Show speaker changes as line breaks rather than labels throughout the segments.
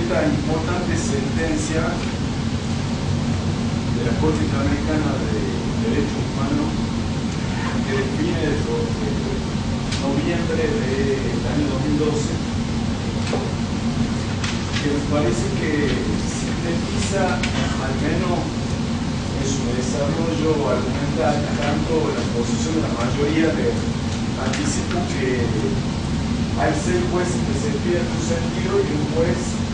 esta importante sentencia de la Corte Interamericana de Derechos Humanos que define el noviembre del año 2012, que me parece que sintetiza al menos en su desarrollo argumental tanto la posición de la mayoría de anticipo que hay 6 jueces que se piden un sentido y un juez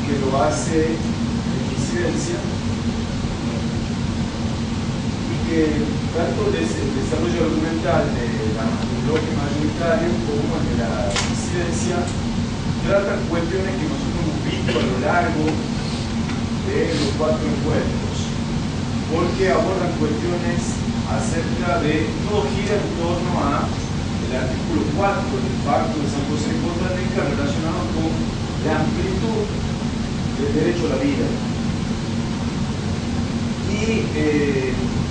que lo hace en disidencia, y que tanto el desarrollo argumental del bloque mayoritario como el de la disidencia tratan cuestiones que nosotros hemos visto a lo largo de los 4 encuentros, porque abordan cuestiones acerca de, todo gira en torno a el artículo 4 del Pacto de San José de Costa Rica relacionado con la amplitud del derecho a la vida. Y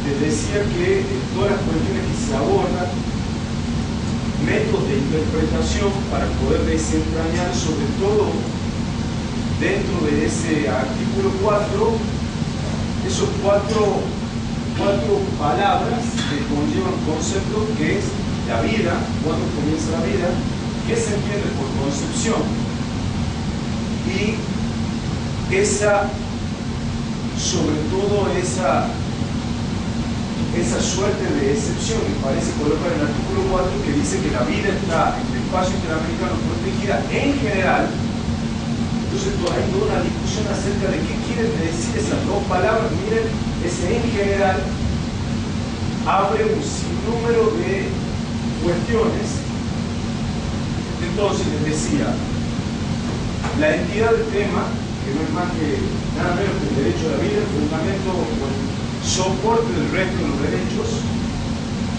les decía que todas las cuestiones que se abordan, métodos de interpretación para poder desentrañar sobre todo dentro de ese artículo 4, esos cuatro palabras que conllevan conceptos que es la vida, cuándo comienza la vida, qué se entiende por concepción, y esa, sobre todo esa suerte de excepción que parece colocar en el artículo 4, que dice que la vida está en el espacio interamericano protegida en general. Entonces hay toda una discusión acerca de qué quieren decir esas 2 palabras. Miren, ese en general abre un sinnúmero de cuestiones. Entonces les decía, la entidad del tema, que no es más que nada menos que el derecho a la vida, el fundamento o el soporte del resto de los derechos,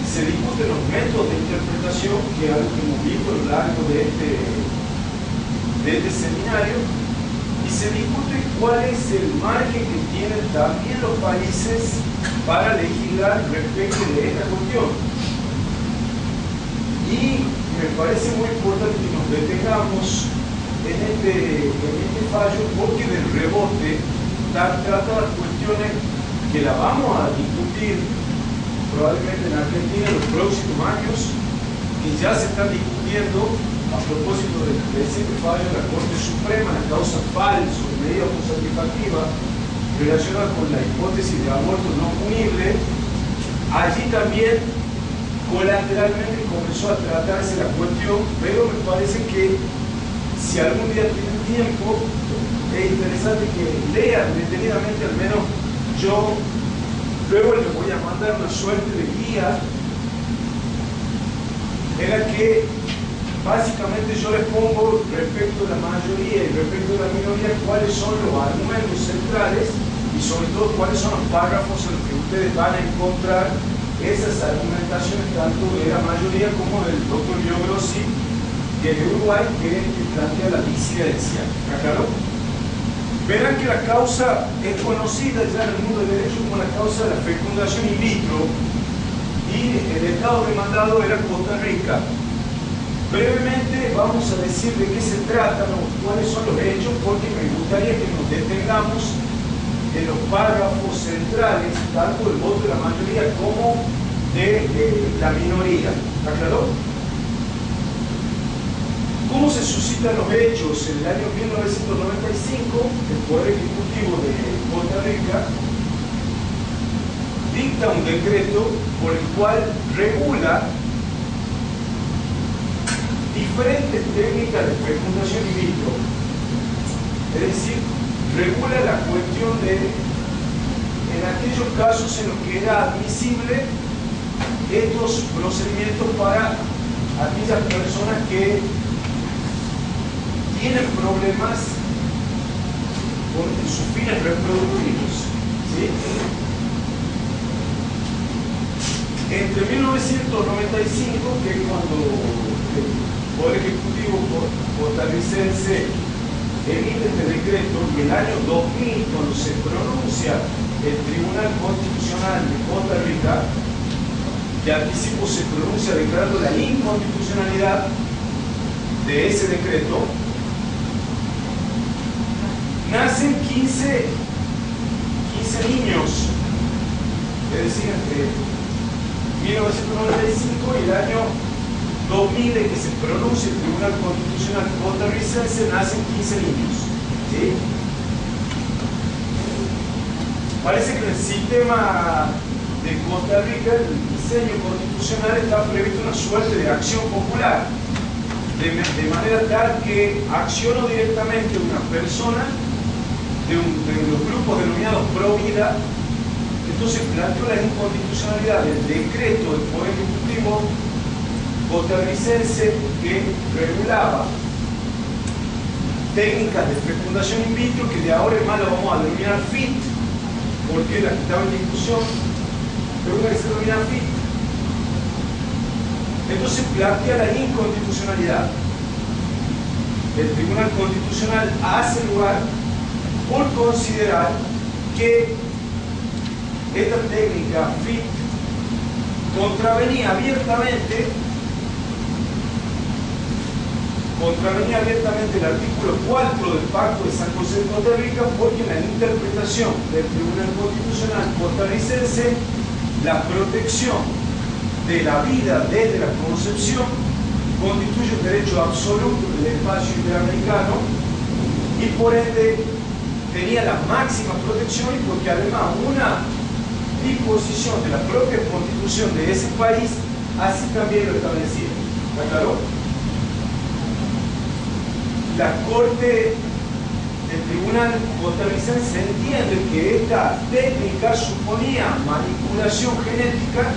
se discuten los métodos de interpretación, que es algo que hemos visto a lo largo de este seminario, y se discute cuál es el margen que tienen también los países para legislar respecto de esta cuestión. Y me parece muy importante que nos detengamos en este fallo, porque del rebote trata las cuestiones que la vamos a discutir probablemente en Argentina en los próximos años, que ya se están discutiendo a propósito del reciente fallo de la Corte Suprema, la causa FAL sobre medida autosatisfactiva relacionada con la hipótesis de aborto no punible. Allí también colateralmente comenzó a tratarse la cuestión, pero me parece que si algún día tienen tiempo, es interesante que lean detenidamente, al menos yo luego les voy a mandar una suerte de guía en la que básicamente yo les pongo respecto a la mayoría y respecto a la minoría cuáles son los argumentos centrales y sobre todo cuáles son los párrafos en los que ustedes van a encontrar esas argumentaciones tanto de la mayoría como del doctor Biogrossi de Uruguay, que plantea la disidencia. ¿Claro? Verán que la causa es conocida ya en el mundo del derecho como la causa de la fecundación in vitro, y el estado demandado era Costa Rica. Brevemente vamos a decir de qué se trata, cuáles son los hechos, porque me gustaría que nos detengamos en los párrafos centrales, tanto del voto de la mayoría como de la minoría. ¿Está claro? ¿Cómo se suscitan los hechos? En el año 1995, el Poder Ejecutivo de Costa Rica dicta un decreto por el cual regula diferentes técnicas de fecundación in vitro. Es decir, regula la cuestión de, en aquellos casos en los que era admisible estos procedimientos para aquellas personas que tienen problemas con sus fines reproductivos. ¿Sí? Entre 1995, que es cuando el Poder Ejecutivo costarricense emite este decreto, y el año 2000, cuando se pronuncia el Tribunal Constitucional de Costa Rica, que anticipo se pronuncia declarando la inconstitucionalidad de ese decreto, nacen 15 niños, es decir, entre 1995 y el año 2000 en que se pronuncia el Tribunal Constitucional costarricense, nacen 15 niños. ¿Sí? Parece que en el sistema de Costa Rica, el diseño constitucional, está previsto una suerte de acción popular, de manera tal que accionó directamente una persona de los grupos denominados pro vida. Entonces planteó la inconstitucionalidad del decreto del Poder Ejecutivo costarricense que regulaba técnicas de fecundación in vitro, que de ahora en más lo vamos a denominar FIT, porque la que estaba en discusión, pero una que se denomina FIT. Entonces plantea la inconstitucionalidad. El Tribunal Constitucional hace lugar por considerar que esta técnica FIT contravenía abiertamente el artículo 4 del Pacto de San José de Costa Rica, porque en la interpretación del Tribunal Constitucional costarricense, la protección de la vida desde la concepción constituye un derecho absoluto del espacio interamericano y por ende tenía la máxima protección, y porque además una disposición de la propia constitución de ese país así también lo establecía. ¿Está claro? La Corte del Tribunal costarricense entiende que esta técnica suponía manipulación genética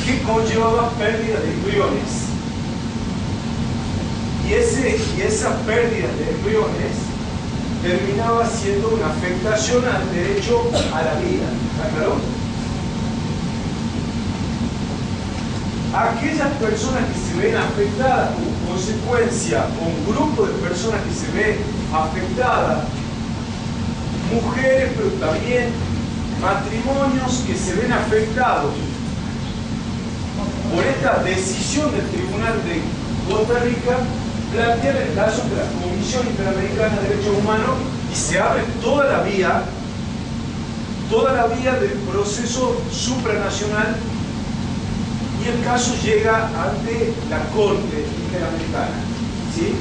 que conllevaba pérdida de embriones. Y esa pérdida de embriones terminaba siendo una afectación al derecho a la vida. ¿Está claro? Aquellas personas que se ven afectadas como consecuencia, o un grupo de personas que se ve afectadas, mujeres, pero también matrimonios que se ven afectados por esta decisión del Tribunal de Costa Rica, plantean el caso de la Comisión Interamericana de Derechos Humanos y se abre toda la vía del proceso supranacional, y el caso llega ante la Corte Interamericana. ¿Sí?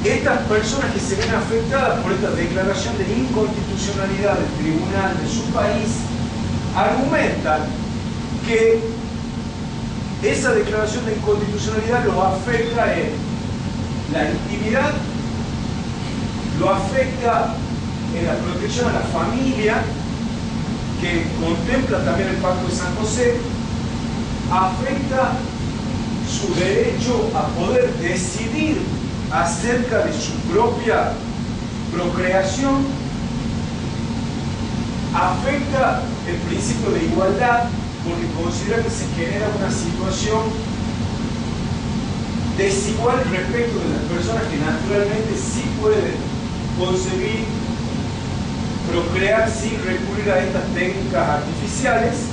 Estas personas que se ven afectadas por esta declaración de inconstitucionalidad del tribunal de su país argumentan que esa declaración de inconstitucionalidad los afecta en la intimidad, lo afecta en la protección a la familia, que contempla también el Pacto de San José, afecta su derecho a poder decidir acerca de su propia procreación, afecta el principio de igualdad, porque considera que se genera una situación desigual respecto de las personas que naturalmente sí pueden concebir, procrear sin recurrir a estas técnicas artificiales.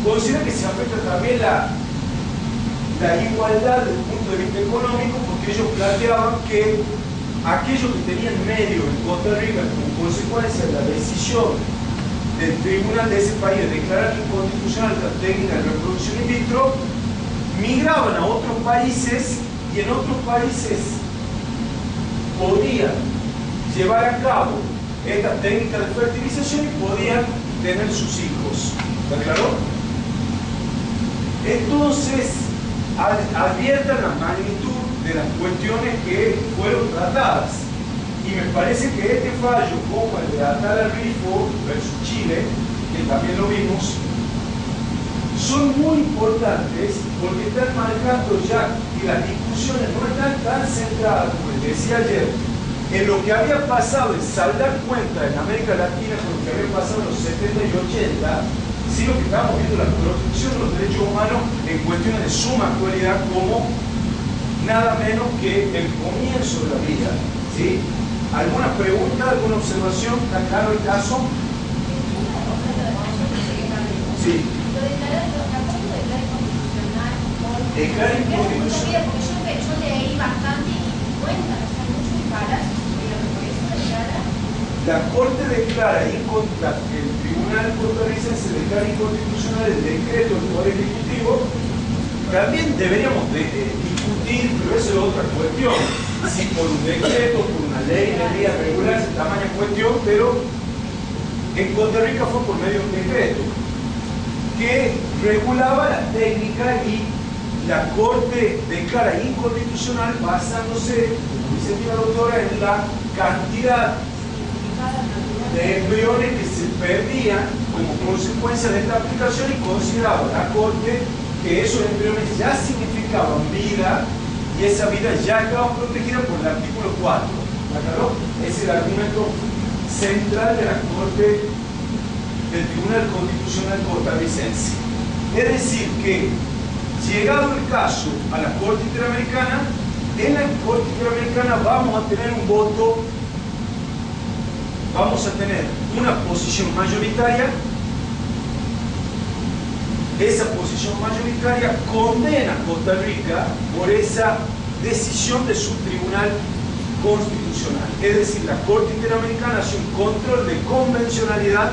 Considera que se afecta también la igualdad desde el punto de vista económico, porque ellos planteaban que aquellos que tenían medio en Costa Rica como consecuencia de la decisión del tribunal de ese país de declarar inconstitucional la técnica de reproducción in vitro, migraban a otros países y en otros países podían llevar a cabo esta técnica de fertilización y podían tener sus hijos. ¿Está claro? Entonces, adviertan la magnitud de las cuestiones que fueron tratadas. Y me parece que este fallo, como el de Atala Rifo versus Chile, que también lo vimos, son muy importantes porque están marcando ya que las discusiones no están tan centradas, como les decía ayer, en lo que había pasado, en saldar cuenta en América Latina con lo que había pasado en los 70 y 80, sino que estamos viendo la protección de los derechos humanos en cuestiones de suma actualidad, como nada menos que el comienzo de la vida. ¿Sí? ¿Alguna pregunta, alguna observación? ¿Está claro el caso? Sí.
Lo declara inconstitucional.
Declara inconstitucional.
Porque yo leí bastante y cuenta, o sea, mucho disparate, pero por eso
la Corte declara, el Tribunal Costarricense declara inconstitucional el decreto del Poder Ejecutivo. También deberíamos discutir, pero esa es otra cuestión, si por un decreto, por una ley debería regularse tamaña cuestión, pero en Costa Rica fue por medio de un decreto que regulaba la técnica y la Corte declara inconstitucional basándose, como dice la doctora, en la cantidad de embriones que se perdían como consecuencia de esta aplicación y consideraba la Corte que esos embriones ya significaban vida y esa vida ya estaba protegida por el artículo 4. ¿Claro? Es el argumento central de la Corte del Tribunal Constitucional Costarricense. Es decir que, llegado el caso a la Corte Interamericana, en la Corte Interamericana vamos a tener un voto, vamos a tener una posición mayoritaria. Esa posición mayoritaria condena a Costa Rica por esa decisión de su tribunal constitucional. Es decir, la Corte Interamericana hace un control de convencionalidad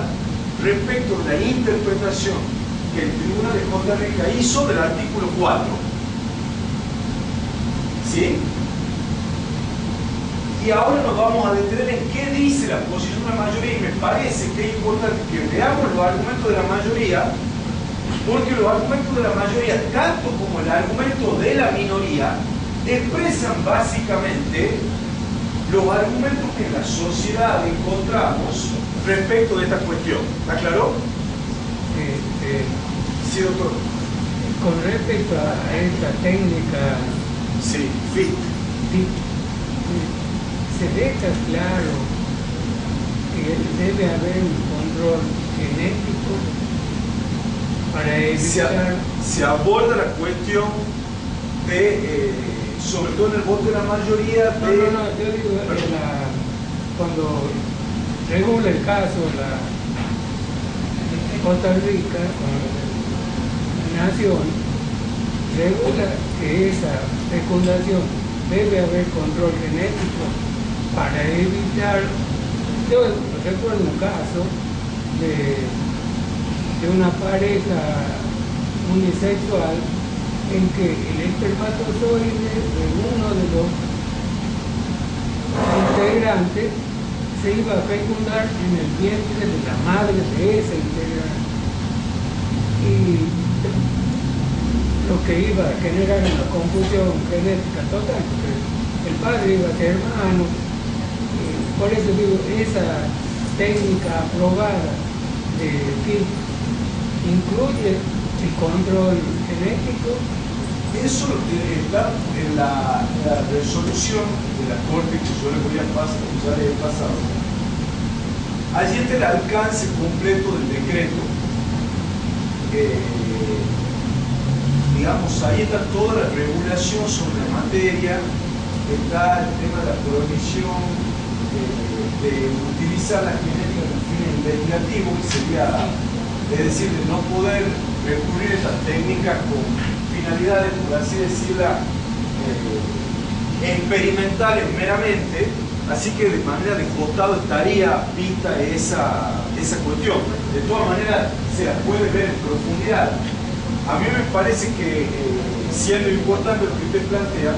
respecto de la interpretación que el Tribunal de Costa Rica hizo del artículo 4. ¿Sí? Y ahora nos vamos a detener en qué dice la posición de la mayoría, y me parece que es importante que veamos los argumentos de la mayoría, porque los argumentos de la mayoría, tanto como el argumento de la minoría, expresan básicamente los argumentos que en la sociedad encontramos respecto de esta cuestión. ¿Está claro? Sí, doctor.
Con respecto a esta técnica,
sí, FIT,
se deja claro que debe haber un control genético para evitar...
Se aborda la cuestión de, sobre todo en el voto de la mayoría de...
No, yo digo, cuando regula el caso Costa Rica, la nación, regula que esa fecundación debe haber control genético para evitar... Yo recuerdo un caso de una pareja unisexual en que el espermatozoide de uno de los integrantes se iba a fecundar en el vientre de la madre de ese integrante, y lo que iba a generar una confusión genética total, porque el padre iba a ser hermano. Por eso digo, esa técnica aprobada de FIT incluye el control genético.
Eso está en la resolución de la Corte que yo le voy a pasar, ya le he pasado. Allí está el alcance completo del decreto. Digamos, ahí está toda la regulación sobre la materia, está el tema de la prohibición de utilizar la genética con fines investigativos, que sería, es decir, de no poder recurrir a estas técnicas con finalidades, por así decirla, experimentales meramente, así que de manera de costado estaría vista esa cuestión. De todas maneras, se la puede ver en profundidad. A mí me parece que, siendo importante lo que usted plantea,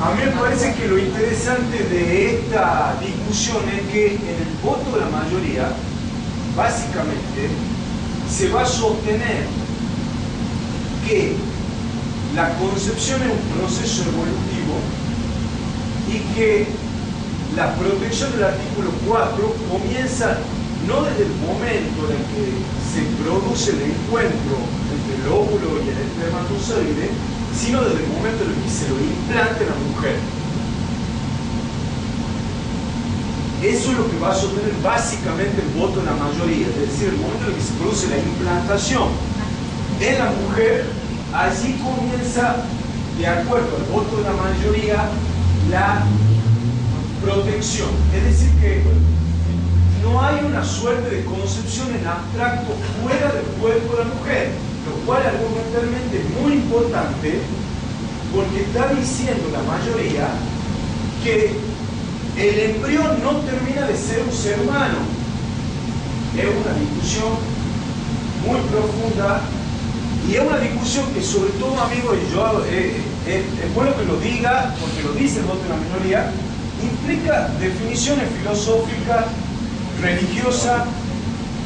a mí me parece que lo interesante de esta discusión es que en el voto de la mayoría, básicamente, se va a sostener que la concepción es un proceso evolutivo y que la protección del artículo 4 comienza no desde el momento en el que se produce el encuentro entre el óvulo y el espermatozoide, sino desde el momento en el que se lo implante a la mujer. Eso es lo que va a sostener básicamente el voto de la mayoría, es decir, el momento en el que se produce la implantación en la mujer, allí comienza, de acuerdo al voto de la mayoría, la protección. Es decir, que no hay una suerte de concepción en abstracto fuera del cuerpo de la mujer, lo cual argumentalmente es muy importante porque está diciendo la mayoría que el embrión no termina de ser un ser humano. Es una discusión muy profunda y es una discusión que, sobre todo, amigos, y yo es bueno que lo diga, porque lo dice el voto de la minoría, implica definiciones filosóficas, religiosas,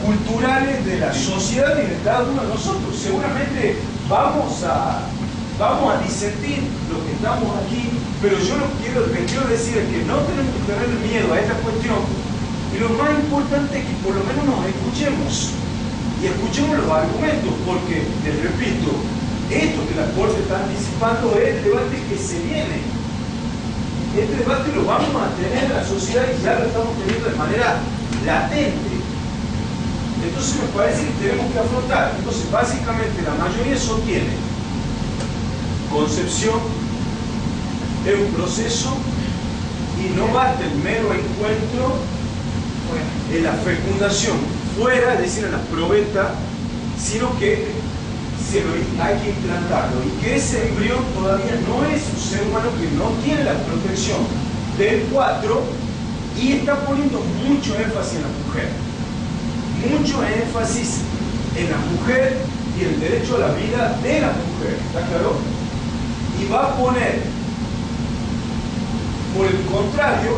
culturales de la sociedad y de cada uno de nosotros. Seguramente vamos a disentir los que estamos aquí, pero yo les quiero decir es que no tenemos que tener miedo a esta cuestión, y lo más importante es que por lo menos nos escuchemos y escuchemos los argumentos, porque, les repito, esto que la Corte está anticipando es el debate que se viene. Este debate lo vamos a tener en la sociedad y ya lo estamos teniendo de manera latente. Entonces me parece que tenemos que afrontar. Entonces, básicamente, la mayoría sostiene: concepción es un proceso y no basta el mero encuentro en la fecundación fuera, es decir, en la probeta, sino que hay que implantarlo, y que ese embrión todavía no es un ser humano, que no tiene la protección del 4, y está poniendo mucho énfasis en la mujer. Mucho énfasis en la mujer y el derecho a la vida de la mujer, ¿está claro? Y va a poner, por el contrario,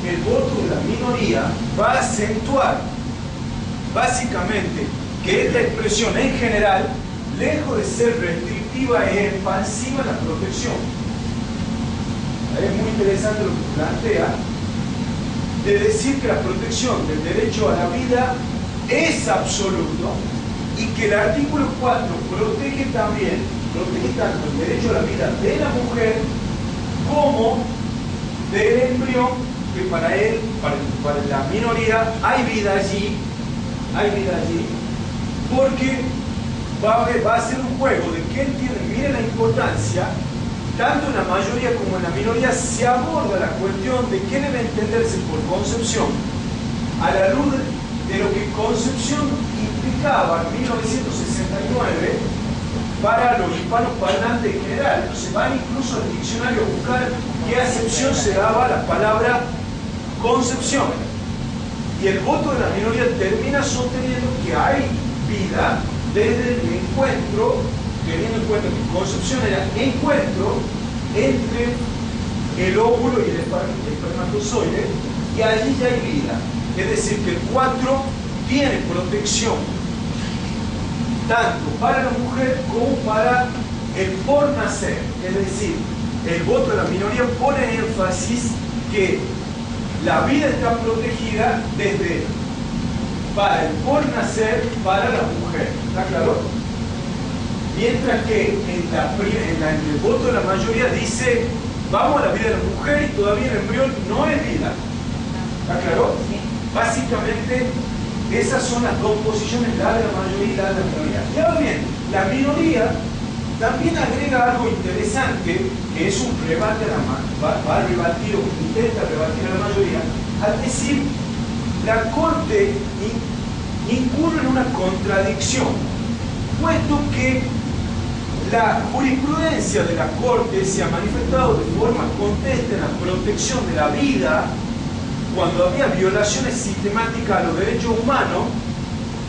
el voto de la minoría va a acentuar básicamente que esta expresión en general, lejos de ser restrictiva, es expansiva en la protección. Es muy interesante lo que plantea, de decir que la protección del derecho a la vida es absoluto, y que el artículo 4 protege tanto el derecho a la vida de la mujer como del embrión, que para la minoría hay vida allí, porque va a ser un juego de que entiende. Miren la importancia, tanto en la mayoría como en la minoría se aborda la cuestión de qué debe entenderse por concepción, a la luz de lo que concepción implicaba en 1969 para los hispanos parlantes en general. Entonces van incluso al diccionario a buscar qué acepción se daba a la palabra concepción. Y el voto de la minoría termina sosteniendo que hay vida desde el encuentro, teniendo en cuenta que concepción era encuentro entre el óvulo y el espermatozoide, y allí ya hay vida. Es decir, que el 4 tiene protección tanto para la mujer como para el por nacer. Es decir, el voto de la minoría pone énfasis que la vida está protegida desde para el por nacer para la mujer. ¿Está claro? Mientras que en el voto de la mayoría dice: vamos a la vida de la mujer y todavía el embrión no es vida. ¿Está claro? Básicamente, esas son las dos posiciones, la de la mayoría y la de la minoría. Y ahora bien, la minoría también agrega algo interesante, que es un rebate va a rebatir, o intenta rebatir a la mayoría, al decir: la Corte incurre en una contradicción, puesto que la jurisprudencia de la Corte se ha manifestado de forma contesta en la protección de la vida cuando había violaciones sistemáticas a los derechos humanos,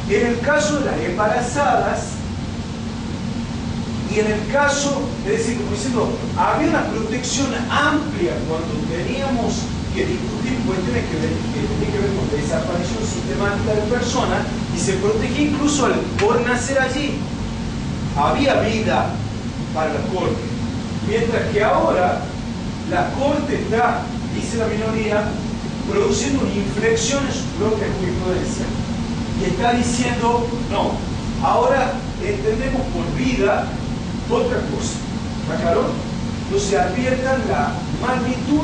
en el caso de las embarazadas, y en el caso, es decir, como diciendo, había una protección amplia cuando teníamos que discutir cuestiones que tienen que ver con desaparición sistemática de personas, y se protegía incluso por nacer allí. Había vida para la Corte. Mientras que ahora la Corte está, dice la minoría, produciendo una inflexión en su propia jurisprudencia. Y está diciendo: no, ahora entendemos por vida otra cosa. ¿Está claro? Entonces adviertan la magnitud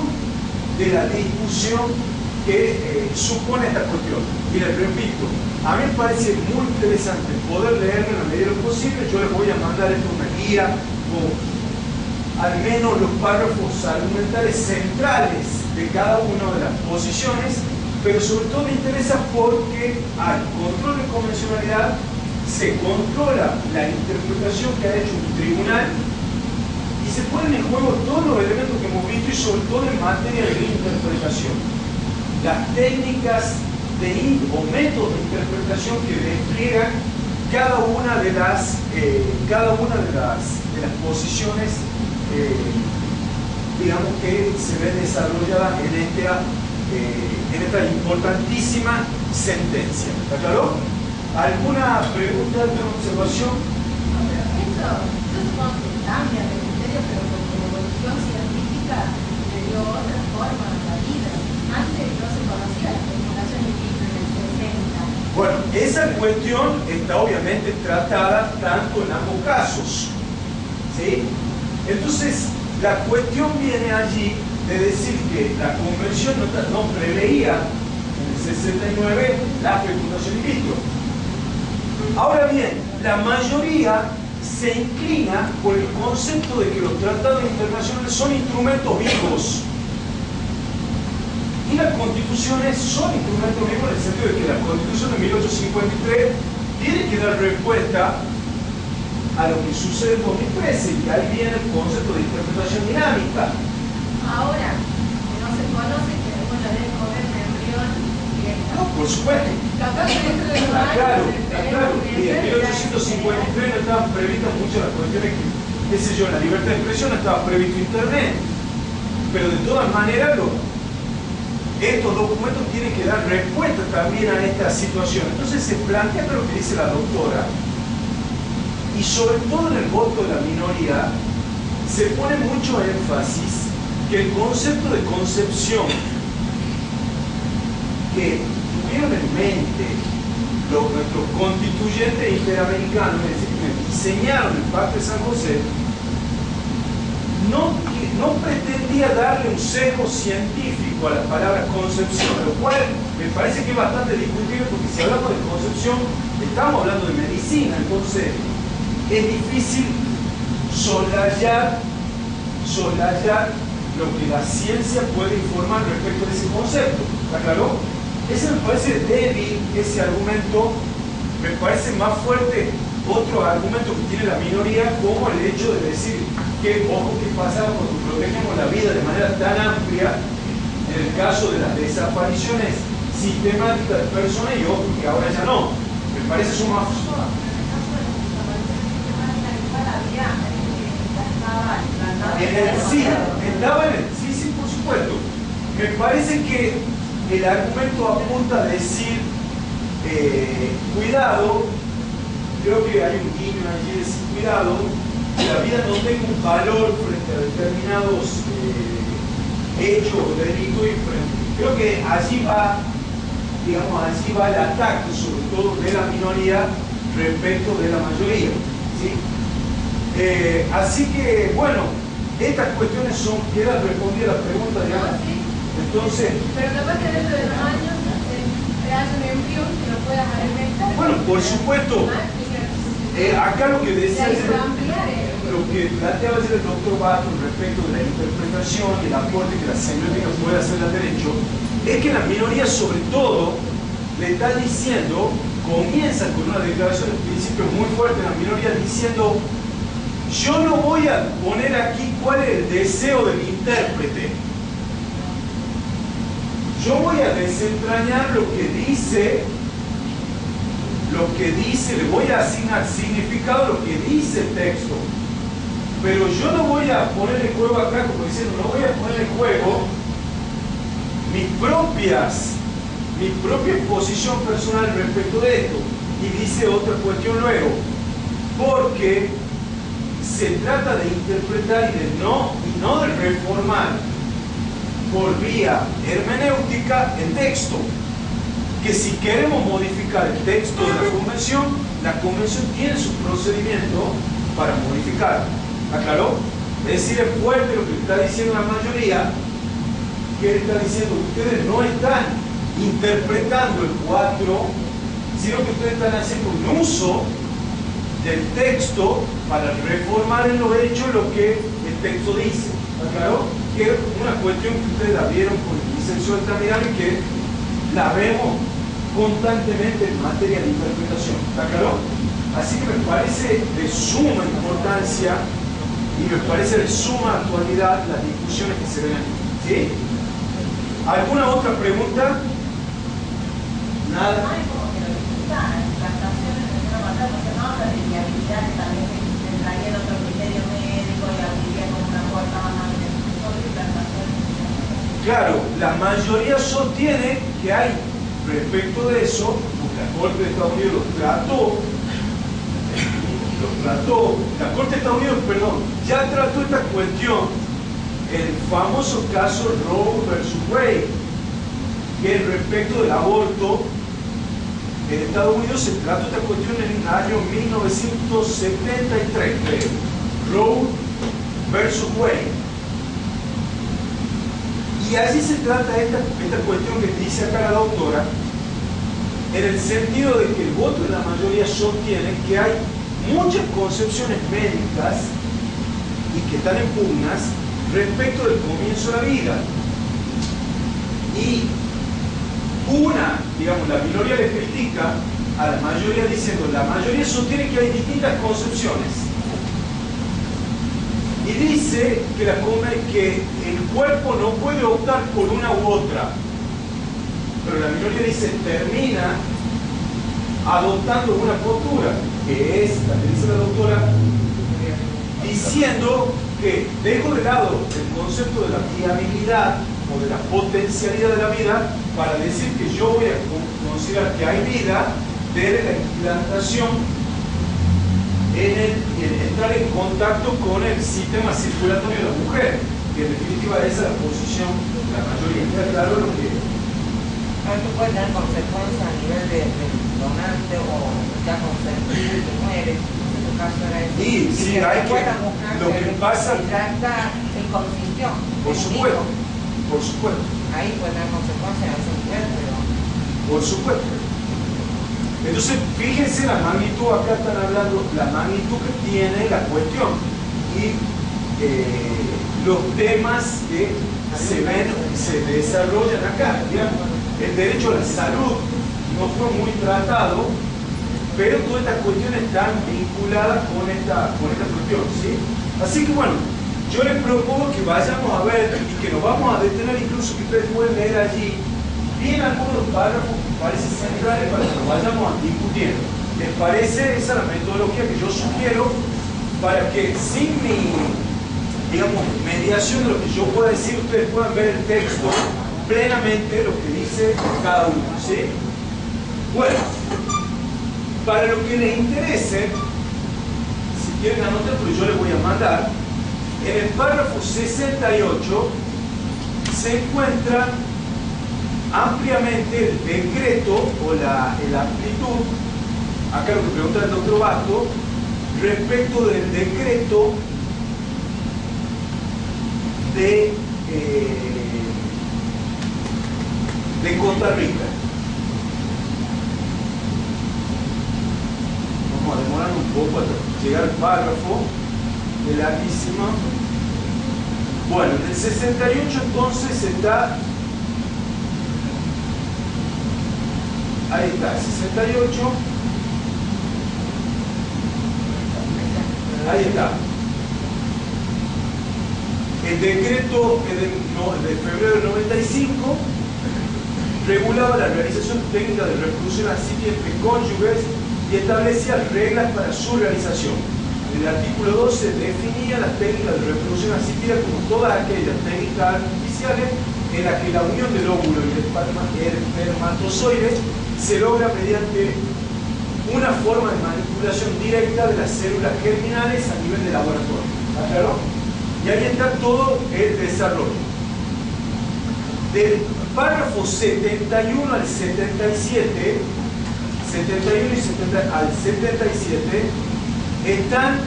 de la discusión que supone esta cuestión. Y les repito, a mí me parece muy interesante poder leerlo en la medida de lo posible. Yo les voy a mandar esto una guía con al menos los párrafos argumentales centrales de cada una de las posiciones, pero sobre todo me interesa porque al control de convencionalidad se controla la interpretación que ha hecho un tribunal, y y se ponen en juego todos los elementos que hemos visto y sobre todo en materia de interpretación. Las técnicas o métodos de interpretación que despliegan cada una de las posiciones digamos que se ven desarrolladas en esta importantísima sentencia. ¿Está claro? ¿Alguna pregunta, alguna observación?
No, pero esto, yo supongo que cambia de criterio, pero porque la evolución científica le dio otra forma a la vida. Antes no se conocía la comunicación indígena en el 60.
Bueno, esa cuestión está obviamente tratada tanto en ambos casos, ¿sí? Entonces, la cuestión viene allí de decir que la convención no preveía en el 69 la fecundación in vitro. Ahora bien, la mayoría se inclina por el concepto de que los tratados internacionales son instrumentos vivos. Y las constituciones son instrumentos vivos en el sentido de que la constitución de 1853 tiene que dar respuesta a lo que sucede en 2013, y ahí viene el concepto de interpretación dinámica.
Ahora, que no se conoce, que alguna debe comer de embrión directo.
No, por supuesto.
Capaz que dentro de 2 años
Claro,
esperemos
y en 1853 no estaban previstas muchas las cuestiones que, qué sé yo, la libertad de expresión no estaba previsto internet. Pero de todas maneras, estos documentos tienen que dar respuesta también a esta situación. Entonces se plantea lo que dice la doctora, y sobre todo en el voto de la minoría, se pone mucho énfasis que el concepto de concepción que tuvieron en mente nuestros constituyentes interamericanos, es decir, que diseñaron el Pacto de San José, no pretendía darle un sesgo científico a la palabra concepción, lo cual me parece que es bastante discutible, porque si hablamos de concepción, estamos hablando de medicina, entonces es difícil soslayar lo que la ciencia puede informar respecto de ese concepto. ¿Está claro? Ese me parece débil, ese argumento. Me parece más fuerte otro argumento que tiene la minoría, como el hecho de decir que, ojo, ¿qué pasa cuando protegemos la vida de manera tan amplia en el caso de las desapariciones sistemáticas de personas y otros que ahora ya no? Me parece eso más... Sí, por supuesto. Me parece que el argumento apunta a decir, cuidado, creo que hay un guiño allí de decir, cuidado, que la vida no tenga un valor frente a determinados hechos o delitos, y creo que allí va, digamos, allí va el ataque, sobre todo de la minoría respecto de la mayoría, ¿sí? Así que, bueno, estas cuestiones quedan respondidas a la pregunta, digamos.
No, sí.
Entonces,
pero capaz que dentro de 2 años haya un embrión que lo puedas alimentar.
bueno, por supuesto, acá lo que decía lo que planteaba ayer el doctor Bato respecto de la interpretación y el aporte que la semiótica puede hacer al derecho, es que la minoría, sobre todo, le está diciendo, comienza con una declaración de principio muy fuerte en la minoría, diciendo: yo no voy a poner aquí cuál es el deseo del intérprete. Yo voy a desentrañar lo que dice, le voy a asignar significado a lo que dice el texto. Pero yo no voy a poner en juego acá, como diciendo, no voy a poner en juego mi propia exposición personal respecto de esto. Y dice otra cuestión luego, porque se trata de interpretar y no de reformar por vía hermenéutica el texto. Que si queremos modificar el texto de la convención tiene su procedimiento para modificar. ¿Aclaró? Es decir, es fuerte lo que está diciendo la mayoría, que él está diciendo que ustedes no están interpretando el 4, sino que ustedes están haciendo un uso del texto para reformar en lo hecho lo que el texto dice. ¿Aclaró? Que es una cuestión que ustedes la vieron con el licenciado Altamirano y que la vemos constantemente en materia de interpretación. ¿Está claro? Así que me parece de suma importancia y me parece de suma actualidad las discusiones que se ven aquí. ¿Sí? ¿Alguna otra pregunta? Nada.
Hay como que lo discuta en plantaciones de alguna manera, porque no habla de viabilidad, que tal vez entraría en otro criterio médico y abriría como una puerta más de plantaciones.
Claro, la mayoría sostiene que hay, respecto de eso, porque la Corte de Estados Unidos la Corte de Estados Unidos, perdón, ya trató esta cuestión, el famoso caso Roe versus Wade, que respecto del aborto en Estados Unidos se trató esta cuestión en el año 1973, creo. Roe versus Wade. Y allí se trata esta cuestión que dice acá la doctora, en el sentido de que el voto de la mayoría sostiene que hay muchas concepciones médicas y que están en pugnas respecto del comienzo de la vida. Y digamos, la minoría le critica a la mayoría diciendo, la mayoría sostiene que hay distintas concepciones. Y dice que el cuerpo no puede optar por una u otra. Pero la minoría dice, termina adoptando una postura, que es la que dice la doctora, diciendo que dejo de lado el concepto de la viabilidad o de la potencialidad de la vida para decir que yo voy a considerar que hay vida desde la implantación en entrar en contacto con el sistema circulatorio de la mujer, que en definitiva esa es la posición de la mayoría. Está claro lo que...
Esto puede tener consecuencias a nivel del donante o ya consentido que muere. En tu caso era eso.
Y sí, hay que... Lo que pasa...
Ya está en consintió.
Por supuesto, por supuesto.
Ahí puede tener consecuencias a ese nivel, pero...
Por supuesto. Entonces, fíjense la magnitud, acá están hablando, la magnitud que tiene la cuestión. Y los temas que se ven, se desarrollan acá, digamos. El derecho a la salud no fue muy tratado, pero todas estas cuestiones están vinculadas con esta cuestión, ¿sí? Así que bueno, yo les propongo que vayamos a ver y que nos vamos a detener, incluso que ustedes pueden leer allí, bien algunos párrafos que parecen centrales para que nos vayamos discutiendo. ¿Les parece? Esa es la metodología que yo sugiero para que sin mi, digamos, mediación de lo que yo pueda decir, ustedes puedan ver el texto plenamente lo que dice cada uno, ¿sí? Bueno, para lo que les interese, si quieren anotar, porque yo les voy a mandar, en el párrafo 68 se encuentra ampliamente el decreto o la amplitud, acá lo que pregunta el doctor Basto, respecto del decreto de Costa Rica. Vamos a demorar un poco hasta llegar al párrafo de larguísimo. Bueno, en el 68 entonces está, ahí está, 68, ahí está. El decreto de febrero del 95 regulaba la realización técnica de reproducción asistida entre cónyuges y establecía reglas para su realización. En el artículo 12 definía las técnicas de reproducción asistida como todas aquellas técnicas artificiales en las que la unión del óvulo y el espermatozoide se logra mediante una forma de manipulación directa de las células germinales a nivel de laboratorio. ¿Está claro? Y ahí está todo el desarrollo. Del párrafo 71 al 77, 71 y 70 al 77, están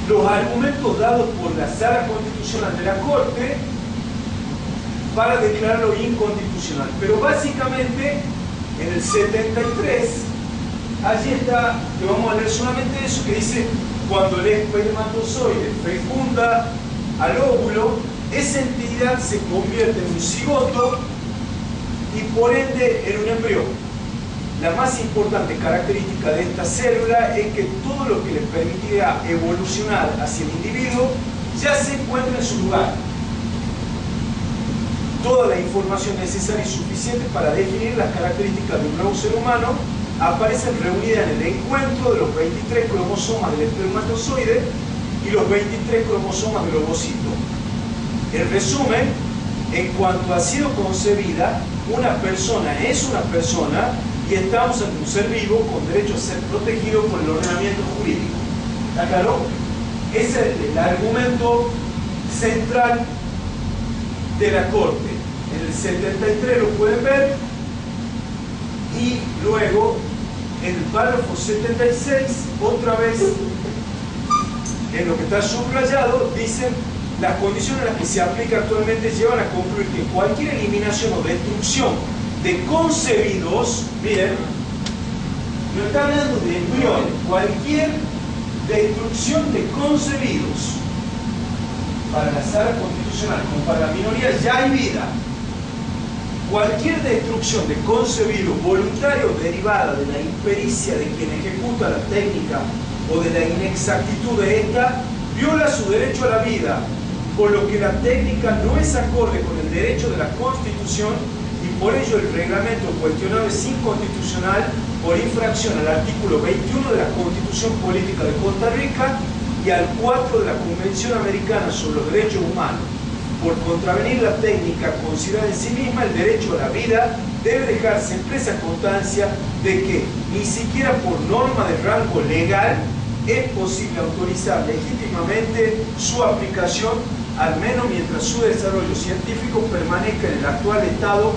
los argumentos dados por la Sala Constitucional de la Corte para declararlo inconstitucional. Pero básicamente, en el 73, allí está, que vamos a leer solamente eso, que dice: cuando el espermatozoide fecunda al óvulo, esa entidad se convierte en un cigoto y por ende en un embrión. la más importante característica de esta célula es que todo lo que le permitirá evolucionar hacia el individuo ya se encuentra en su lugar. Toda la información necesaria y suficiente para definir las características de un nuevo ser humano aparecen reunidas en el encuentro de los 23 cromosomas del espermatozoide y los 23 cromosomas del ovocito. En resumen, en cuanto ha sido concebida, una persona es una persona y estamos ante un ser vivo con derecho a ser protegido por el ordenamiento jurídico. ¿Está claro? Ese es el argumento central de la Corte. En el 73 lo pueden ver, y luego en el párrafo 76, otra vez en lo que está subrayado, dicen: las condiciones en las que se aplica actualmente llevan a concluir que cualquier eliminación o destrucción de concebidos, miren, no está hablando de embriones, cualquier destrucción de concebidos para la sala constitucional como para la minoría ya hay vida. Cualquier destrucción de concebidos voluntaria o derivada de la impericia de quien ejecuta la técnica o de la inexactitud de esta viola su derecho a la vida, por lo que la técnica no es acorde con el derecho de la Constitución y por ello el reglamento cuestionado es inconstitucional por infracción al artículo 21 de la Constitución Política de Costa Rica y al 4 de la Convención Americana sobre los Derechos Humanos. Por contravenir la técnica considerada en sí misma, el derecho a la vida debe dejarse expresa constancia de que ni siquiera por norma de rango legal es posible autorizar legítimamente su aplicación, al menos mientras su desarrollo científico permanezca en el actual estado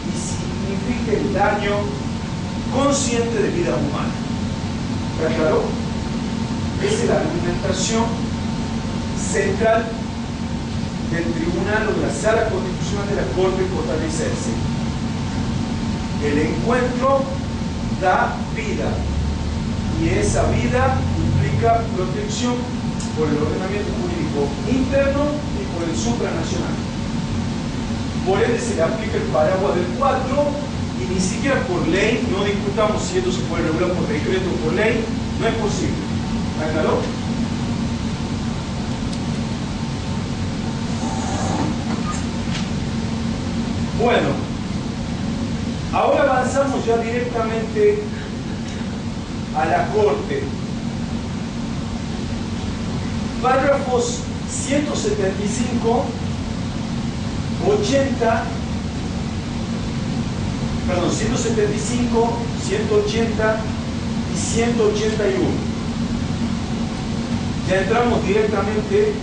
y signifique el daño consciente de vida humana. ¿Está claro? Esa es la argumentación central del Tribunal o de la Sala Constitucional de la Corte costarricense. El encuentro da vida y esa vida implica protección por el ordenamiento jurídico interno y por el supranacional. Por ende se le aplica el paraguas del 4 y ni siquiera por ley, no discutamos si esto se puede regular por decreto o por ley, no es posible. ¿Está claro? Bueno, ahora avanzamos ya directamente a la Corte. Párrafos 175, 80, perdón, 175, 180 y 181. Ya entramos directamente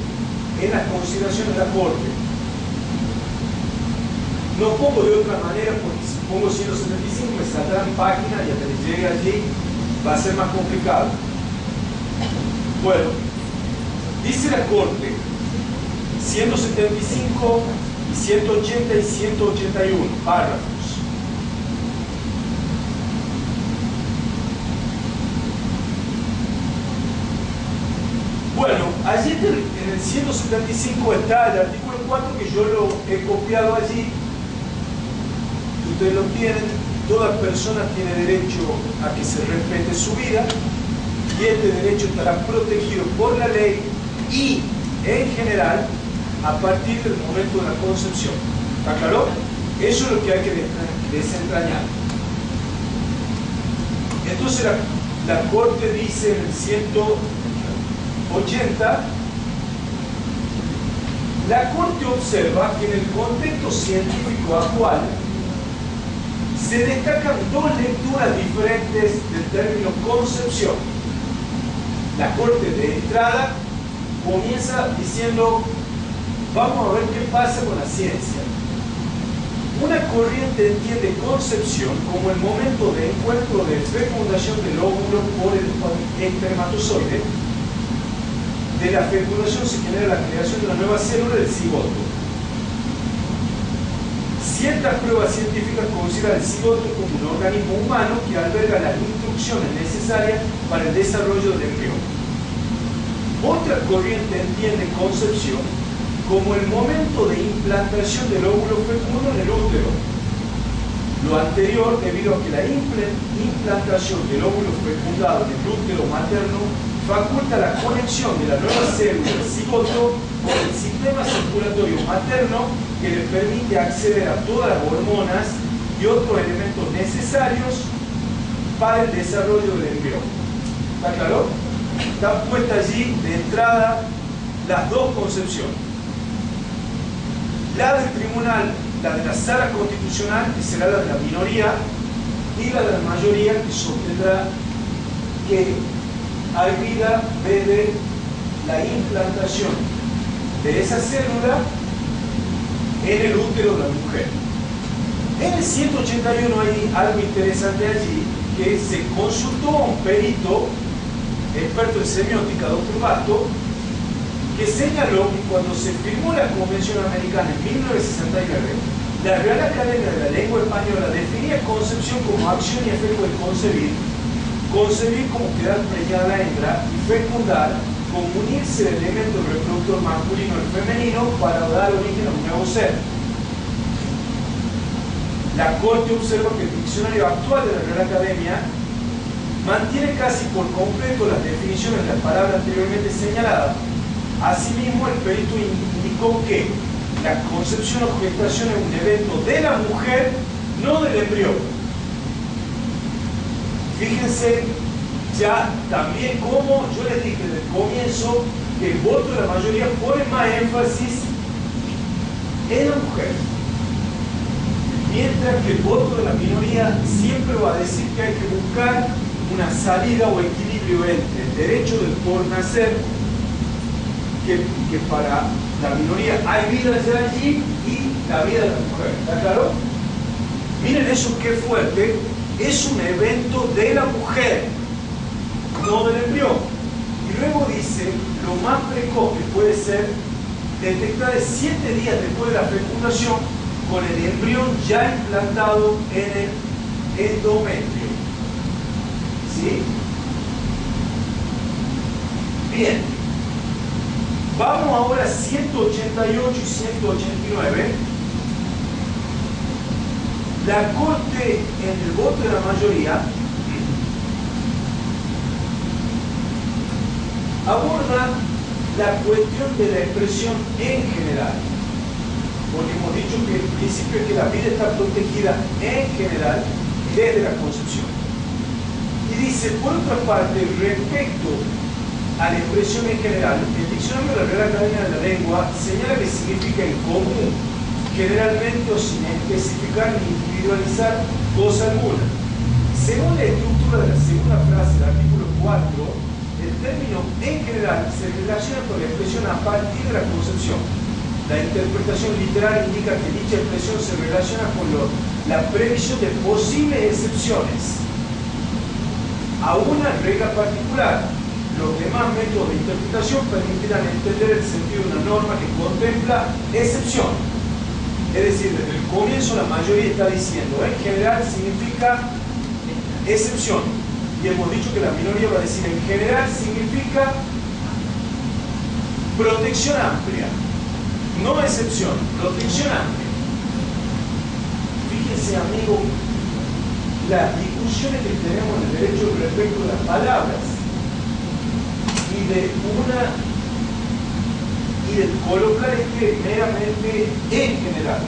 en las consideraciones de la Corte. No pongo de otra manera porque si pongo 175 me saldrán páginas y hasta que llegue allí va a ser más complicado. Bueno, dice la Corte 175 y 180 y 181 párrafos. Bueno, allí en el 175 está el artículo 4 que yo lo he copiado allí. Ustedes lo tienen. Toda persona tiene derecho a que se respete su vida y este derecho estará protegido por la ley y, en general, a partir del momento de la concepción. ¿Está claro? Eso es lo que hay que desentrañar. Entonces la Corte dice en el 180, la Corte observa que en el contexto científico actual se destacan dos lecturas diferentes del término concepción. La Corte de entrada comienza diciendo: vamos a ver qué pasa con la ciencia. Una corriente entiende concepción como el momento de encuentro de fecundación del óvulo por el espermatozoide. De la fecundación se genera la creación de una nueva célula del cigoto. Ciertas pruebas científicas consideran el cigoto como un organismo humano que alberga las instrucciones necesarias para el desarrollo del embrión. Otra corriente entiende concepción como el momento de implantación del óvulo fecundo en el útero. lo anterior debido a que la implantación del óvulo fecundado en el útero materno faculta la conexión de la nueva célula del cigoto con el sistema circulatorio materno que le permite acceder a todas las hormonas y otros elementos necesarios para el desarrollo del embrión. ¿Está claro? Están puestas allí de entrada las dos concepciones. La del tribunal, la de la sala constitucional, que será la de la minoría, y la de la mayoría, que sostendrá que hay vida desde la implantación de esa célula en el útero de la mujer. En el 181 hay algo interesante allí, que se consultó a un perito, experto en semiótica, doctor Basto, que señaló que cuando se firmó la Convención Americana en 1969, la Real Academia de la Lengua Española definía concepción como acción y efecto de concebir, concebir como quedar preñada la hembra y fecundar como unirse el elemento reproductor masculino al femenino para dar origen a un nuevo ser. La Corte observa que el diccionario actual de la Real Academia mantiene casi por completo las definiciones de las palabras anteriormente señaladas. Asimismo, el perito indicó que la concepción o gestación es un evento de la mujer, no del embrión. Fíjense ya también como yo les dije desde el comienzo que el voto de la mayoría pone más énfasis en la mujer, mientras que el voto de la minoría siempre va a decir que hay que buscar una salida o equilibrio entre el derecho del por nacer, que para la minoría hay vida ya allí, y la vida de la mujer. ¿Está claro? Miren eso, qué fuerte. Es un evento de la mujer, no del embrión. Y luego dice, lo más precoz que puede ser detectada 7 días después de la fecundación con el embrión ya implantado en el endometrio. ¿Sí? Bien. Vamos ahora a 188 y 189. La Corte, en el voto de la mayoría, aborda la cuestión de la expresión en general. Porque hemos dicho que el principio es que la vida está protegida en general desde la concepción. Y dice, por otra parte, respecto a la expresión en general, el diccionario de la Real Academia de la Lengua señala que significa en común, generalmente o sin especificar ni individualizar cosa alguna. Según la estructura de la segunda frase del artículo 4, el término en general se relaciona con la expresión a partir de la concepción. La interpretación literal indica que dicha expresión se relaciona con la previsión de posibles excepciones a una regla particular. Los demás métodos de interpretación permitirán entender el sentido de una norma que contempla excepción. Es decir, desde el comienzo la mayoría está diciendo en general significa excepción. Y hemos dicho que la minoría va a decir en general significa protección amplia. No excepción, protección amplia. Fíjense, amigo, las discusiones que tenemos en el derecho respecto de las palabras y del colocar meramente en general.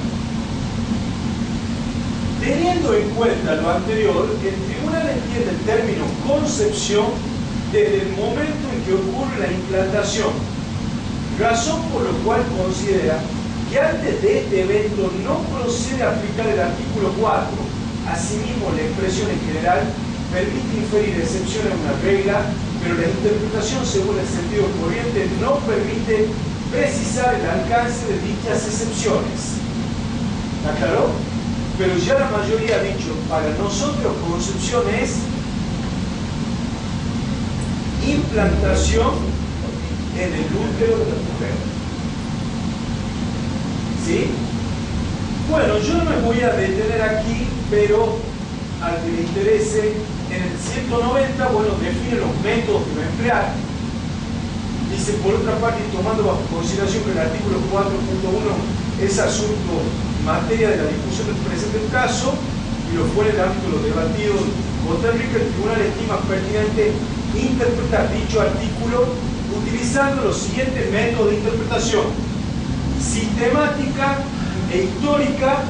Teniendo en cuenta lo anterior, el tribunal entiende el término concepción desde el momento en que ocurre la implantación, razón por lo cual considera que antes de este evento no procede a aplicar el artículo 4. Asimismo, la expresión en general permite inferir excepciones a una regla, pero la interpretación según el sentido corriente no permite precisar el alcance de dichas excepciones. ¿Está claro? Pero ya la mayoría ha dicho, para nosotros concepción es implantación en el útero de la mujer. ¿Sí? Bueno, yo no me voy a detener aquí, pero al que le interese, en el 190, bueno, define los métodos que va a emplear. Dice, por otra parte, tomando bajo consideración que el artículo 4.1 es asunto materia de la discusión del presente caso, y lo fue en el ámbito de los debatidos contemporáneos, el tribunal estima pertinente interpretar dicho artículo utilizando los siguientes métodos de interpretación: sistemática e histórica,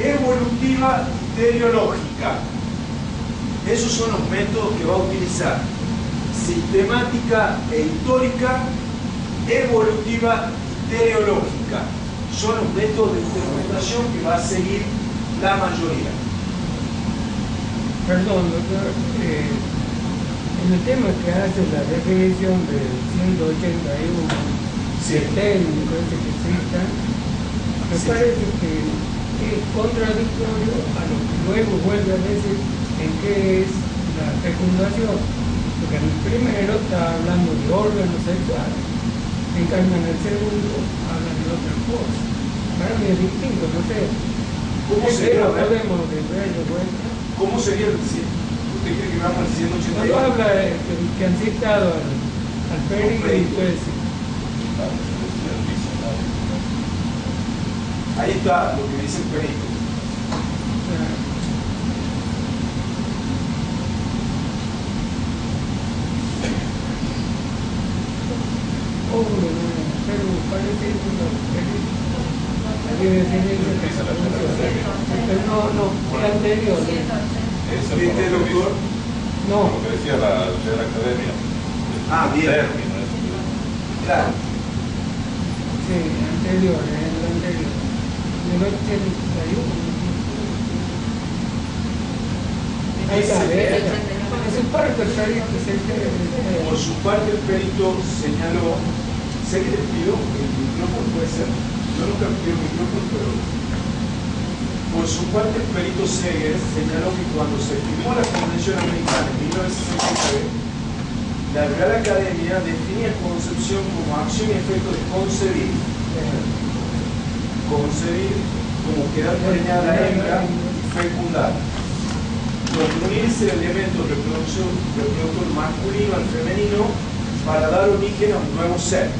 evolutiva y teleológica. Esos son los métodos que va a utilizar: sistemática e histórica, evolutiva y teleológica. Son los métodos de interpretación que va a seguir la mayoría.
Perdón, doctor, en el tema que hace la definición del 181
Sí.
del técnico ese que cita, me
Sí.
parece que es contradictorio a lo que luego vuelve a decir en qué es la fecundación, porque en el primero está hablando de órganos sexuales, en cambio en el segundo habla de otra cosa. Para mí es distinto, no sé.
¿Cómo sería,
podemos ver de vuelta?
¿Cómo sería el 100? ¿Usted cree que vamos al 181?
Cuando habla que han citado al perito, pues,
Ahí está lo que dice el perito.
pero parece no, el anterior.
¿Viste, doctor?
No,
Lo que decía la Real Academia.
Ah, bien.
Término, eso.
Claro.
sí, el anterior. El 81. Ahí está, es un par de
Por su parte, el perito señaló, sé que le pido el micrófono, puede ser, yo nunca pido el micrófono, pero por su parte, el perito Seger señaló que cuando se firmó la Convención Americana en 1969, la Real Academia definía concepción como acción y efecto de concebir. Concebir como quedar preñada la hembra y fecundar. Unirse elementos reproductor masculino al femenino para dar origen a un nuevo ser.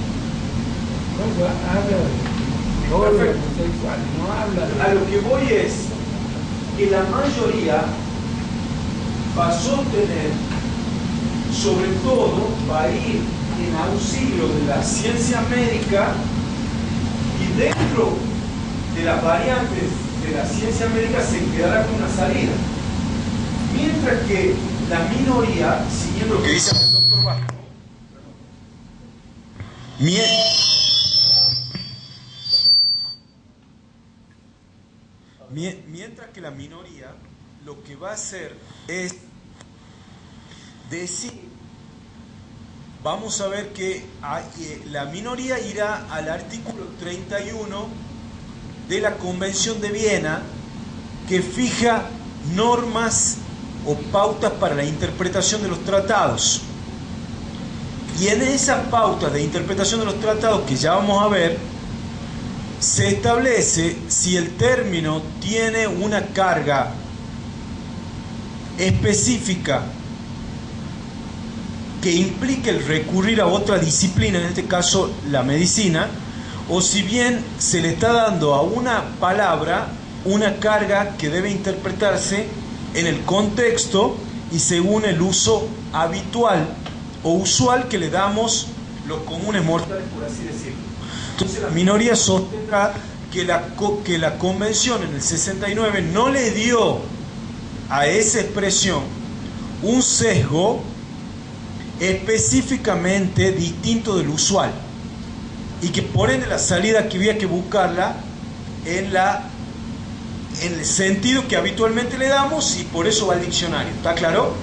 Habla de órganos sexuales, no habla de...
A lo que voy es que la mayoría va a sostener, sobre todo va a ir en auxilio de la ciencia médica, y dentro de las variantes de la ciencia médica se quedará con una salida. Mientras que la minoría, siguiendo lo que dice el doctor Vasco, mientras que la minoría lo que va a hacer es decir, vamos a ver que la minoría irá al artículo 31 de la Convención de Viena, que fija normas o pautas para la interpretación de los tratados. Y en esas pautas de interpretación de los tratados, que ya vamos a ver, se establece si el término tiene una carga específica que implique el recurrir a otra disciplina, en este caso la medicina, o si bien se le está dando a una palabra una carga que debe interpretarse en el contexto y según el uso habitual o usual que le damos los comunes mortales, por así decirlo. Entonces la minoría sostendrá que la convención en el 69 no le dio a esa expresión un sesgo específicamente distinto del usual, y que por ende la salida que había que buscarla en el sentido que habitualmente le damos, y por eso va al diccionario. ¿Está claro?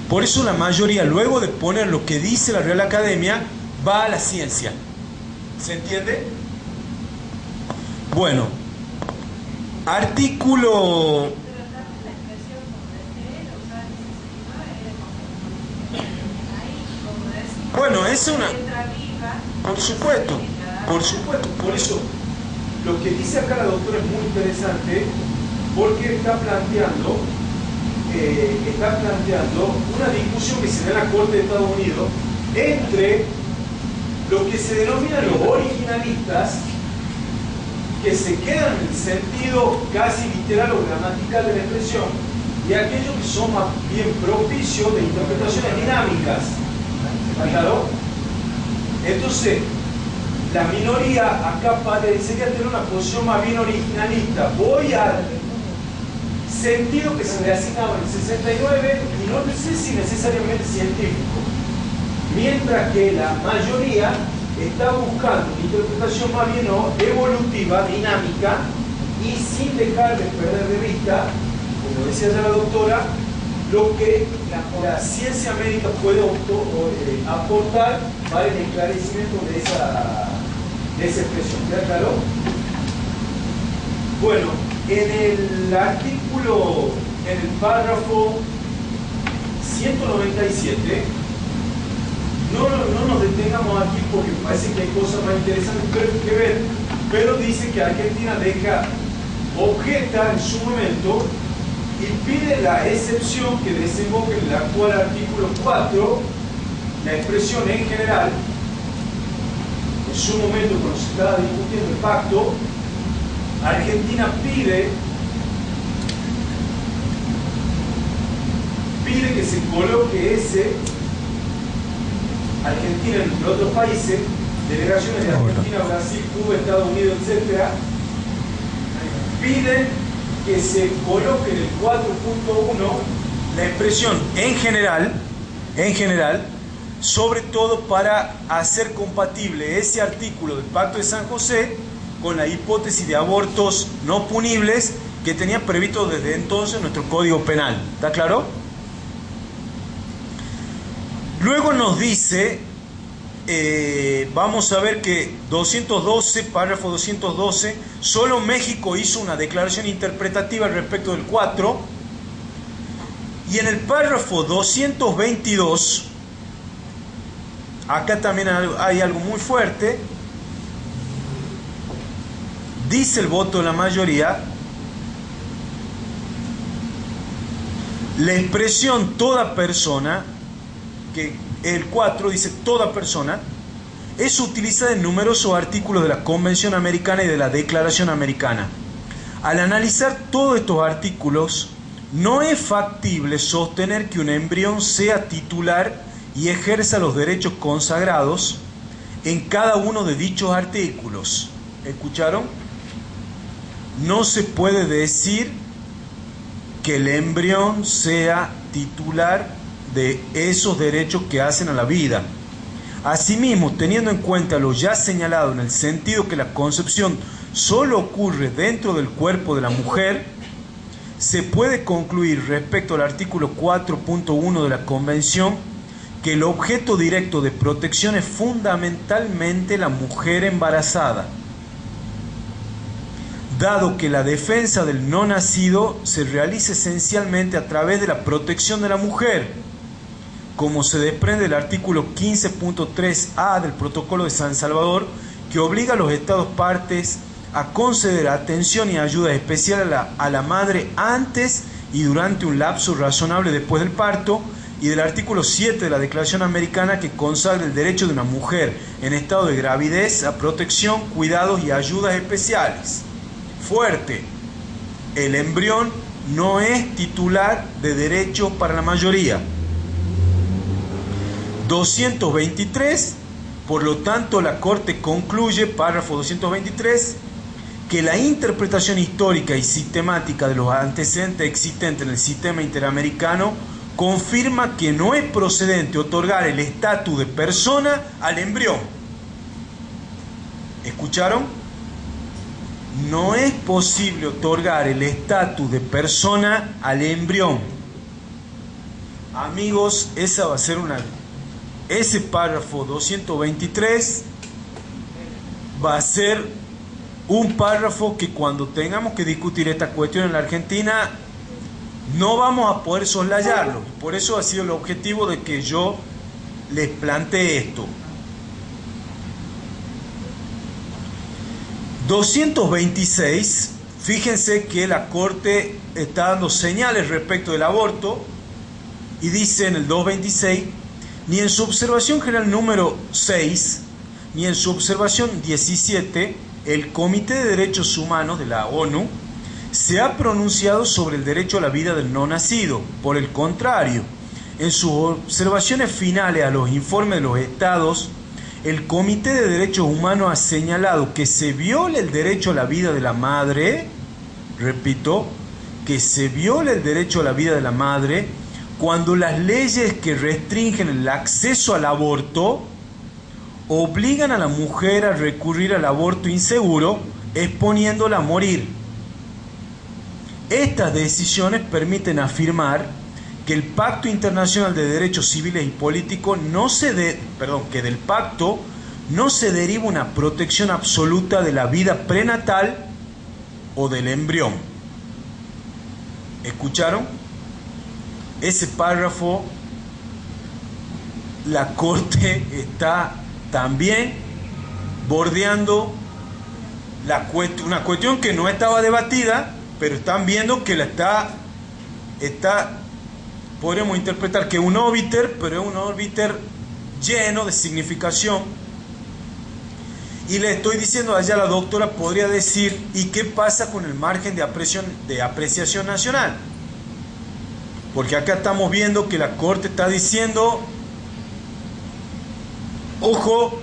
Por eso la mayoría, luego de poner lo que dice la Real Academia, va a la ciencia. ¿Se entiende? Bueno, artículo... Bueno, es una... Por supuesto, por eso lo que dice acá la doctora es muy interesante, porque está planteando una discusión que se da en la Corte de Estados Unidos entre lo que se denominan los originalistas que se quedan en el sentido casi literal o gramatical de la expresión y aquellos que son más bien propicios de interpretaciones dinámicas. ¿Está claro? Entonces, la minoría acá parecería tener una posición más bien originalista. Voy al sentido que se le asignaba en el 69 y no sé si necesariamente científico. Mientras que la mayoría está buscando una interpretación más bien evolutiva, dinámica, y sin dejar de perder de vista, como decía ya la doctora, lo que la ciencia médica puede aportar para el esclarecimiento de esa expresión. ¿Queda claro? Bueno, en el artículo, en el párrafo 197, no nos detengamos aquí porque me parece que hay cosas más interesantes que ver, pero dice que Argentina objeta en su momento y pide la excepción que desemboque en el actual artículo 4, la expresión en general. En su momento, cuando se estaba discutiendo el pacto, Argentina pide que se coloque ese, Argentina entre otros países, delegaciones de Argentina, Brasil, Cuba, Estados Unidos, etc., piden que se coloque en el 4.1 la expresión en general, sobre todo para hacer compatible ese artículo del Pacto de San José con la hipótesis de abortos no punibles que tenía previsto desde entonces nuestro Código Penal. ¿Está claro? Luego nos dice, vamos a ver que 212, párrafo 212, solo México hizo una declaración interpretativa respecto del 4, y en el párrafo 222, acá también hay algo muy fuerte, dice el voto de la mayoría, la expresión toda persona, que el 4 dice toda persona, es utilizada en numerosos artículos de la Convención Americana y de la Declaración Americana. Al analizar todos estos artículos, no es factible sostener que un embrión sea titular y ejerza los derechos consagrados en cada uno de dichos artículos. ¿Escucharon? No se puede decir que el embrión sea titular de esos derechos que hacen a la vida. Asimismo, teniendo en cuenta lo ya señalado en el sentido que la concepción solo ocurre dentro del cuerpo de la mujer, se puede concluir respecto al artículo 4.1 de la Convención que el objeto directo de protección es fundamentalmente la mujer embarazada, dado que la defensa del no nacido se realiza esencialmente a través de la protección de la mujer, como se desprende del artículo 15.3a del Protocolo de San Salvador, que obliga a los Estados partes a conceder atención y ayuda especial a la madre antes y durante un lapso razonable después del parto, y del artículo 7 de la Declaración Americana, que consagra el derecho de una mujer en estado de gravidez a protección, cuidados y ayudas especiales. Fuerte. El embrión no es titular de derecho para la mayoría. 223, por lo tanto la Corte concluye, párrafo 223, que la interpretación histórica y sistemática de los antecedentes existentes en el sistema interamericano confirma que no es procedente otorgar el estatus de persona al embrión. ¿Escucharon? No es posible otorgar el estatus de persona al embrión. Amigos, esa va a ser ese párrafo 223 va a ser un párrafo que cuando tengamos que discutir esta cuestión en la Argentina no vamos a poder soslayarlo. Por eso ha sido el objetivo de que yo les plantee esto. 226, fíjense que la Corte está dando señales respecto del aborto y dice en el 226: ni en su observación general número 6, ni en su observación 17, el Comité de Derechos Humanos de la ONU se ha pronunciado sobre el derecho a la vida del no nacido. Por el contrario, en sus observaciones finales a los informes de los estados, el Comité de Derechos Humanos ha señalado que se viola el derecho a la vida de la madre, repito, que se viola el derecho a la vida de la madre cuando las leyes que restringen el acceso al aborto obligan a la mujer a recurrir al aborto inseguro, exponiéndola a morir. Estas decisiones permiten afirmar que el Pacto Internacional de Derechos Civiles y Políticos que del pacto no se deriva una protección absoluta de la vida prenatal o del embrión. ¿Escucharon? Ese párrafo, la Corte está también bordeando una cuestión que no estaba debatida, pero están viendo que la está, podríamos interpretar que es un óbiter, pero es un óbiter lleno de significación. Y le estoy diciendo allá, la doctora podría decir, ¿y qué pasa con el margen de apreciación nacional? Porque acá estamos viendo que la Corte está diciendo, ojo,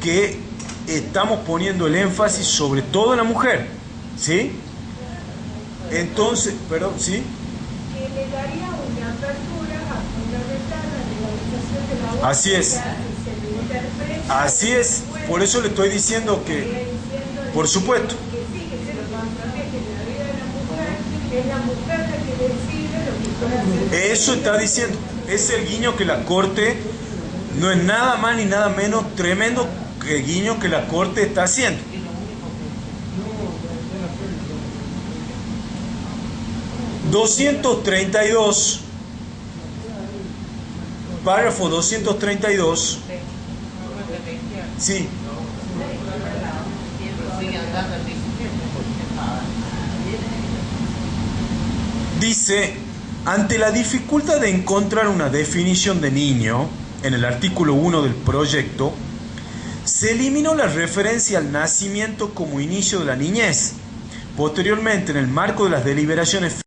que estamos poniendo el énfasis sobre todo en la mujer, ¿sí? Entonces, perdón, ¿sí?
Que le daría una apertura a fundamentar la legalización del aborto.
Así es. Así es, por eso le estoy diciendo que, por supuesto. Eso está diciendo, es el guiño que la Corte, no es nada más ni nada menos tremendo que el guiño que la Corte está haciendo. ...232... párrafo 232... sí. Dice, ante la dificultad de encontrar una definición de niño, en el artículo 1 del proyecto, se eliminó la referencia al nacimiento como inicio de la niñez. Posteriormente, en el marco de las deliberaciones